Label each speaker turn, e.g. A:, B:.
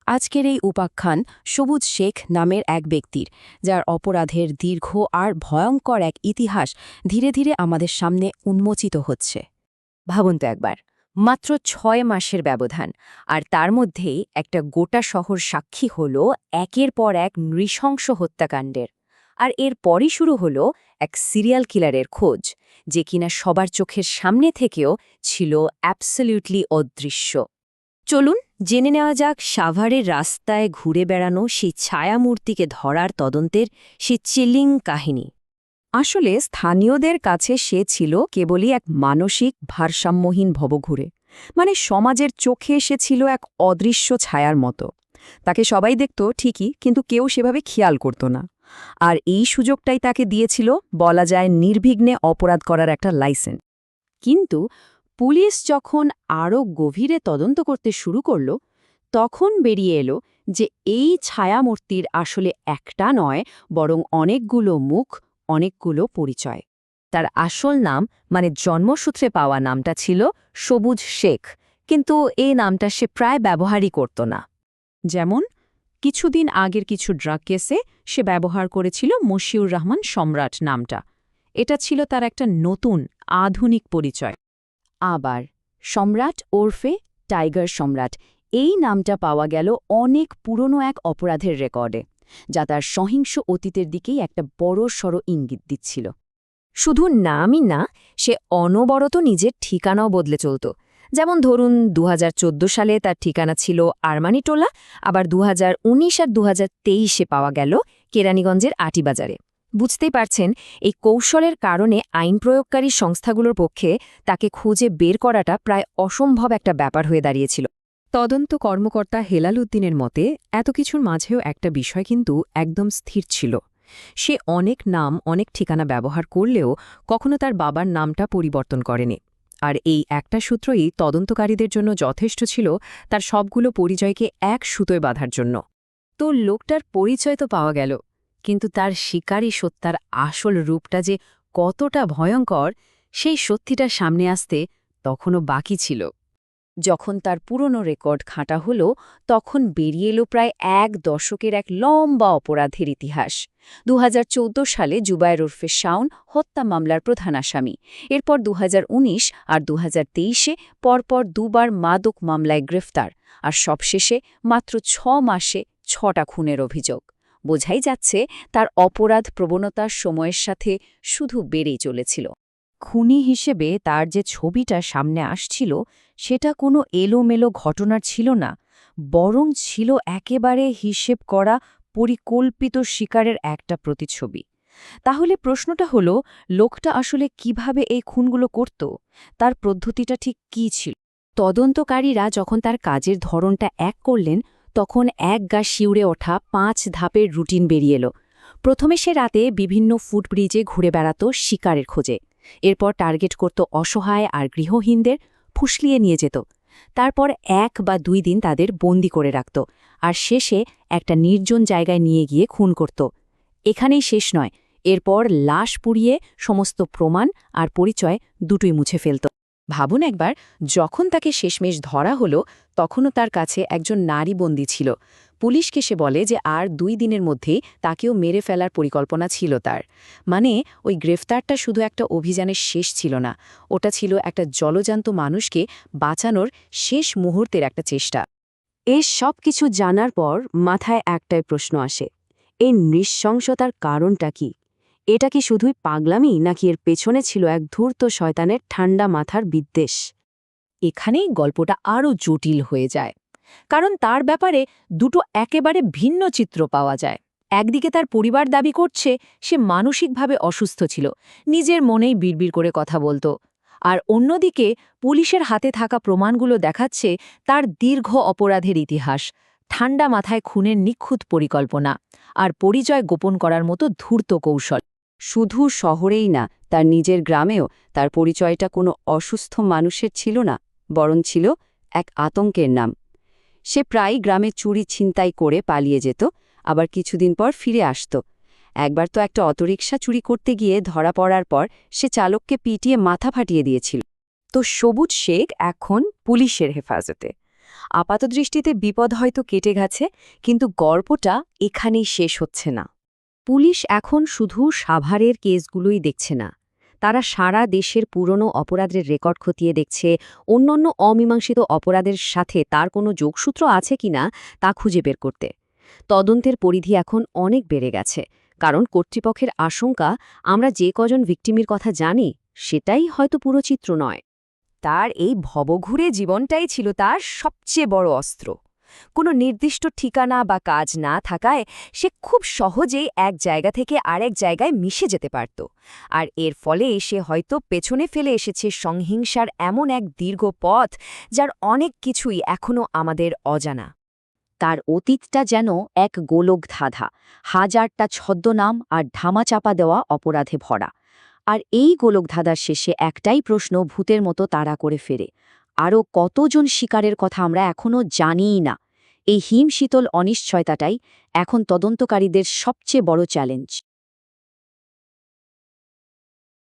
A: আজকের এই উপাখ্যান সবুজ শেখ নামের এক ব্যক্তির, যার অপরাধের দীর্ঘ আর ভয়ঙ্কর এক ইতিহাস ধীরে ধীরে আমাদের সামনে উন্মোচিত হচ্ছে। ভাবুন তো একবার, মাত্র ৬ মাসের ব্যবধান, আর তার মধ্যেই একটা গোটা শহর সাক্ষী হল একের পর এক নৃশংস হত্যাকাণ্ডের। আর এর পরই শুরু হল এক সিরিয়াল কিলারের খোঁজ, যে কিনা সবার চোখের সামনে থেকেও ছিল অ্যাবসলিউটলি অদৃশ্য। চলুন জেনে নেওয়া যাক সাভারের রাস্তায় ঘুরে বেড়ানো সেই ছায়ামূর্তিকে ধরার তদন্তের সেই চিলিং কাহিনী। আসলে স্থানীয়দের কাছে সে ছিল কেবলই এক মানসিক ভারসাম্যহীন ভবঘুরে, মানে সমাজের চোখে এসেছিল এক অদৃশ্য ছায়ার মতো। তাকে সবাই দেখত ঠিকই, কিন্তু কেউ সেভাবে খেয়াল করত না। আর এই সুযোগটাই তাকে দিয়েছিল, বলা যায়, নির্বিঘ্নে অপরাধ করার একটা লাইসেন্স। কিন্তু পুলিশ যখন আরও গভীরে তদন্ত করতে শুরু করল, তখন বেরিয়ে এলো যে এই ছায়ামূর্তির আসলে একটা নয়, বরং অনেকগুলো মুখ, অনেকগুলো পরিচয়। তার আসল নাম, মানে জন্মসূত্রে পাওয়া নামটা ছিল সবুজ শেখ, কিন্তু এই নামটা সে প্রায় ব্যবহারই করত না। যেমন কিছুদিন আগের কিছু ড্রাগ কেসে সে ব্যবহার করেছিল মশিউর রহমান সম্রাট নামটা। এটা ছিল তার একটা নতুন, আধুনিক পরিচয়। আবার সম্রাট ওরফে টাইগার সম্রাট, এই নামটা পাওয়া গেল অনেক পুরনো এক অপরাধের রেকর্ডে, যা তার সহিংস অতীতের দিকেই একটা বড়সড় ইঙ্গিত দিচ্ছিল। শুধু নামই না, সে অনবরত নিজের ঠিকানাও বদলে চলত। যেমন ধরুন ২০১৪ সালে তার ঠিকানা ছিল আরমানিটোলা, আবার ২০১৯ আর ২০২৩-এ পাওয়া গেল কেরানীগঞ্জের আটিবাজারে। বুঝতেই পারছেন, এই কৌশলের কারণে আইন প্রয়োগকারী সংস্থাগুলোর পক্ষে তাকে খুঁজে বের করাটা প্রায় অসম্ভব একটা ব্যাপার হয়ে দাঁড়িয়েছিল। তদন্ত কর্মকর্তা হেলাল উদ্দিনের মতে এত কিছুর মাঝেও একটা বিষয় কিন্তু একদম স্থির ছিল। সে অনেক নাম, অনেক ঠিকানা ব্যবহার করলেও কখনো তার বাবার নামটা পরিবর্তন করেনি। আর এই একটা সূত্রই তদন্তকারীদের জন্য যথেষ্ট ছিল তার সবগুলো পরিচয়কে এক সুতোয় বাঁধার জন্য। তো লোকটার পরিচয় তো পাওয়া গেল, কিন্তু তার শিকারী সত্তার আসল রূপটা যে কতটা ভয়ঙ্কর, সেই সত্যিটা সামনে আসতে তখনও বাকি ছিল। যখন তার পুরনো রেকর্ড ঘাঁটা হল, তখন বেরিয়ে এলো প্রায় ১ দশকের এক লম্বা অপরাধের ইতিহাস। ২০১৪ সালে জুবায়ের ওরফে শাওন হত্যা মামলার প্রধান আসামি। এরপর ২০১৯ আর ২০২৩-এ পরপর দুবার মাদক মামলায় গ্রেফতার, আর সবশেষে মাত্র ৬ মাসে ৬টা খুনের অভিযোগ। বোঝাই যাচ্ছে তার অপরাধ প্রবণতার সময়ের সাথে শুধু বেড়েই চলেছিল। খুনি হিসেবে তার যে ছবিটা সামনে আসছিল, সেটা কোনো এলোমেলো ঘটনার ছিল না, বরং ছিল একেবারে হিসেব করা, পরিকল্পিত শিকারের একটা প্রতিচ্ছবি। তাহলে প্রশ্নটা হলো, লোকটা আসলে কিভাবে এই খুনগুলো করত? তার পদ্ধতিটা ঠিক কী ছিল? তদন্তকারীরা যখন তার কাজের ধরনটা এক করলেন, তখন এক গা শিউরে ওঠা ৫ ধাপের রুটিন বেরিয়ে এলো। প্রথমে সে রাতে বিভিন্ন ফুটব্রিজে ঘুরে বেড়াত শিকারের খোঁজে। এরপর টার্গেট করত অসহায় আর গৃহহীনদের, ফুসলিয়ে নিয়ে যেত। তারপর ১ বা ২ দিন তাদের বন্দি করে রাখত, আর শেষে একটা নির্জন জায়গায় নিয়ে গিয়ে খুন করত। এখানেই শেষ নয়, এরপর লাশ পুড়িয়ে সমস্ত প্রমাণ আর পরিচয় দুটোই মুছে ফেলত। ভাবুন একবার, যখন তাকে শেষমেশ ধরা হলো, তখনও তার কাছে একজন নারী বন্দী ছিল। পুলিশকে সে বলে যে আর ২ দিনের মধ্যেই তাকেও মেরে ফেলার পরিকল্পনা ছিল তার। মানে ওই গ্রেফতারটা শুধু একটা অভিযানের শেষ ছিল না, ওটা ছিল একটা জলজান্ত মানুষকে বাঁচানোর শেষ মুহূর্তের একটা চেষ্টা। এই সব কিছু জানার পর মাথায় একটাই প্রশ্ন আসে, এই নৃশংসতার কারণটা কি? এটা কি শুধুই পাগলামি, নাকি এর পেছনে ছিল এক ধূর্ত শয়তানের ঠান্ডা মাথার বিদ্বেষ? এখানেই গল্পটা আরও জটিল হয়ে যায়, কারণ তার ব্যাপারে দুটো একেবারে ভিন্ন চিত্র পাওয়া যায়। একদিকে তার পরিবার দাবি করছে সে মানসিকভাবে অসুস্থ ছিল, নিজের মনেই বিড়বিড় করে কথা বলত। আর অন্যদিকে পুলিশের হাতে থাকা প্রমাণগুলো দেখাচ্ছে তার দীর্ঘ অপরাধের ইতিহাস, ঠান্ডা মাথায় খুনের নিখুঁত পরিকল্পনা, আর পরিচয় গোপন করার মতো ধূর্ত কৌশল। শুধু শহরেই না, তার নিজের গ্রামেও তার পরিচয়টা কোনো অসুস্থ মানুষের ছিল না, বরং ছিল এক আতঙ্কের নাম। সে প্রায়ই গ্রামে চুরি ছিনতাই করে পালিয়ে যেত, আবার কিছুদিন পর ফিরে আসত। একবার তো একটা অটোরিকশা চুরি করতে গিয়ে ধরা পড়ার পর সে চালককে পিটিয়ে মাথা ফাটিয়ে দিয়েছিল। তো সবুজ শেখ এখন পুলিশের হেফাজতে, আপাতদৃষ্টিতে বিপদ হয়তো কেটে গেছে, কিন্তু গল্পটা এখানেই শেষ হচ্ছে না। পুলিশ এখন শুধু সাভারের কেসগুলোই দেখছে না, তারা সারা দেশের পুরনো অপরাধের রেকর্ড খতিয়ে দেখছে, অন্যান্য অমীমাংসিত অপরাধের সাথে তার কোনো যোগসূত্র আছে কিনা তা খুঁজে বের করতে। তদন্তের পরিধি এখন অনেক বেড়ে গেছে, কারণ কর্তৃপক্ষের আশঙ্কা আমরা যে কজন ভিকটিমের কথা জানি সেটাই হয়তো পুরো চিত্র নয়। তার এই ভবঘুরে জীবনটাই ছিল তার সবচেয়ে বড় অস্ত্র। কোনো নির্দিষ্ট ঠিকানা বা কাজ না থাকায় সে খুব সহজেই এক জায়গা থেকে আরেক জায়গায় মিশে যেতে পারত, আর এর ফলে সে হয়তো পেছনে ফেলে এসেছে সংহিংসার এমন এক দীর্ঘ পথ যার অনেক কিছুই এখনও আমাদের অজানা। তার অতীতটা যেন এক গোলকধাঁধা, হাজারটা ছদ্মনাম আর ধামাচাপা দেওয়া অপরাধে ভরা। আর এই গোলকধাঁধার শেষে একটাই প্রশ্ন ভূতের মতো তাড়া করে ফেরে, আরও কতজন শিকারের কথা আমরা এখনও জানিই না। এই হিমশীতল অনিশ্চয়তাটাই এখন তদন্তকারীদের সবচেয়ে বড় চ্যালেঞ্জ।